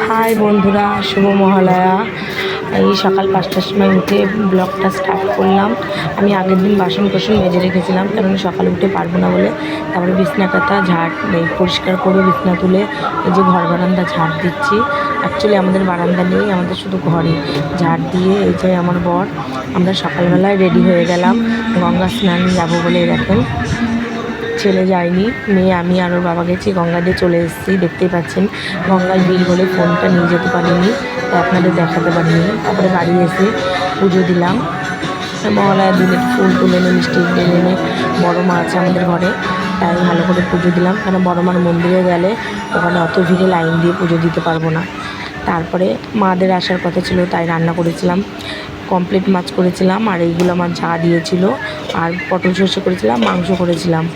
High বন্ধুরা, শুভ মহালয়া। এই সকাল 5টার সময় উঠে ব্লগটা স্টার্ট করলাম। আমি আগের দিন বাসন কোসন মেজে রেখেছিলাম, কারণ সকালে উঠে পারবো না বলে। তারপরে বিছনা কাঁথা ঝাড় পরিষ্কার করে বিছনা তুলে এই যে ঘর বারান্দা ঝাড় দিচ্ছি। অ্যাকচুয়ালি আমাদের বারান্দা নেই, আমাদের শুধু ঘরে ঝাড় দিয়ে এই যে আমার বর, আমরা সকালবেলায় রেডি হয়ে গেলাম গঙ্গা স্নান যাবো বলে। দেখেন, ছেলে যায়নি, মেয়ে আমি আর ওর বাবা গেছি, গঙ্গা দিয়ে চলে এসেছি। দেখতেই পাচ্ছেন গঙ্গায় ভিড় বলে ফোনটা নিয়ে যেতে পারিনি, তাই আপনাদের দেখাতে পারিনি। তারপরে বাড়ি এসে পুজো দিলাম। মহালয়ার দিনে ফুল তুলে এনে মিষ্টি এনে বড়ো মা আছে আমাদের ঘরে, তাই ভালো করে পুজো দিলাম। কারণ বড়ো মার মন্দিরে গেলে ওখানে অত ভিড়ে লাইন দিয়ে পুজো দিতে পারবো না। তারপরে মাদের আসার কথা ছিল, তাই রান্না করেছিলাম। কমপ্লিট মাছ করেছিলাম, আর এইগুলো আমার যা দিয়েছিল। আর পটল সর্ষে করেছিলাম, মাংস করেছিলাম।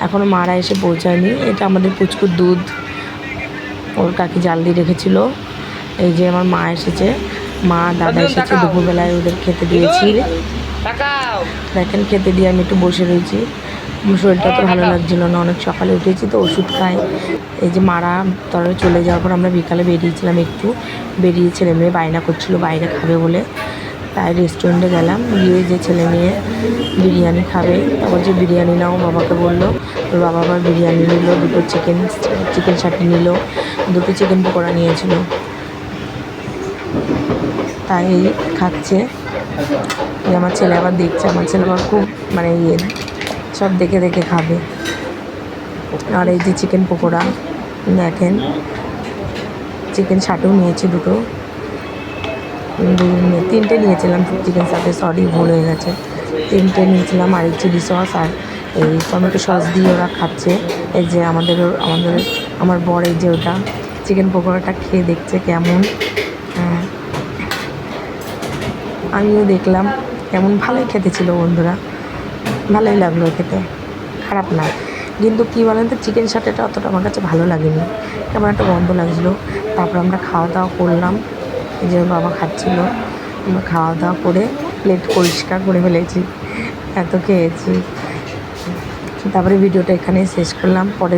এখনও মারা এসে পৌঁছায়নি। এটা আমাদের পুচকুর দুধ, ওর কাকি জাল দিয়ে রেখেছিল। এই যে আমার মা এসেছে, মা দাদা এসেছে, দুপুরবেলায় ওদের খেতে দিয়েছি। দেখেন, খেতে দিয়ে আমি একটু বসে রয়েছি। শরীরটা তো ভালো লাগছিল না, অনেক সকালে উঠেছি তো ওষুধ খাই। এই যে মারা তবে চলে যাওয়ার পর আমরা বিকালে বেরিয়েছিলাম, একটু বেরিয়ে ছেলে মেয়ে বায়না করছিলো বাইরে খাবে বলে, তাই রেস্টুরেন্টে গেলাম। গিয়ে যে ছেলে মেয়ে বিরিয়ানি খাবে, তারপর যে বিরিয়ানি নাও বাবাকে বললো। ওর বাবা আবার বিরিয়ানি নিল, দুটো চিকেন চাটনি নিল, দুটো চিকেন পকোড়া নিয়েছিল, তাই খাচ্ছে। আমার ছেলে আবার দেখছে, আমার ছেলে আবার খুব সব দেখে দেখে খাবে। আর এই যে চিকেন পকোড়া দেখেন, চিকেন চাটও নিয়েছি দুটো, তিনটে নিয়েছিলাম চিকেন চাটে, সরি ভুল হয়ে গেছে, তিনটে নিয়েছিলাম। আর এই চিলি সস আর এই টমেটো সস দিয়ে ওরা খাচ্ছে। এই যে আমার বর এই যে ওটা চিকেন পকোড়াটা খেয়ে দেখছে কেমন। আমিও দেখলাম কেমন, ভালোই খেতে ছিল বন্ধুরা, ভালোই লাগলো খেতে, খারাপ না। কিন্তু কী বলেন তো, চিকেন চাটটা অতটা আমার কাছে ভালো লাগেনি, কেমন একটা গন্ধ লাগছিলো। তারপর আমরা খাওয়া দাওয়া করলাম। এই যে বাবা খাচ্ছিলো, আমরা খাওয়া দাওয়া করে প্লেট পরিষ্কার করে ফেলেছি, এত খেয়েছি। তারপরে ভিডিওটা এখানেই শেষ করলাম। পরে